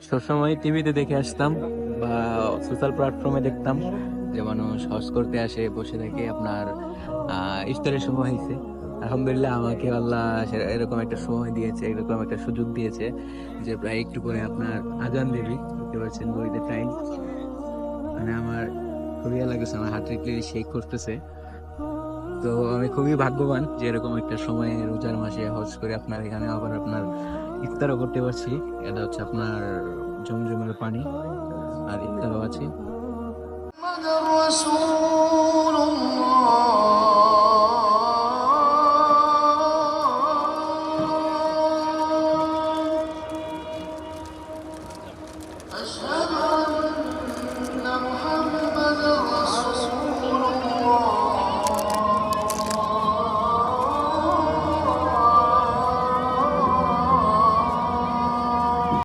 সবসময় টিভিতে দেখে আসতাম বা সোশ্যাল প্ল্যাটফর্মে দেখতাম যে মানুষ হজ করতে আসে, বসে থাকে আপনার ইফতারের সময় হয়েছে। আলহামদুলিল্লাহ আমাকে আল্লাহ এরকম একটা সময় দিয়েছে, এরকম একটা সুযোগ দিয়েছে যে প্রায় একটু করে আপনার আজান দেবী দেখতে পাচ্ছেন ঘড়িতে টাইম। মানে আমার খুবই ইয়ে লাগতেছে, আমার হার্ট রেট শেক করতেছে। তো আমি খুবই ভাগ্যবান যে এরকম একটা সময়ে রোজার মাসে হজ করে আপনার এখানে আবার আপনার ইফতারও করতে পারছি। এটা হচ্ছে আপনার জমজমের পানি আর ইফতারও আছে।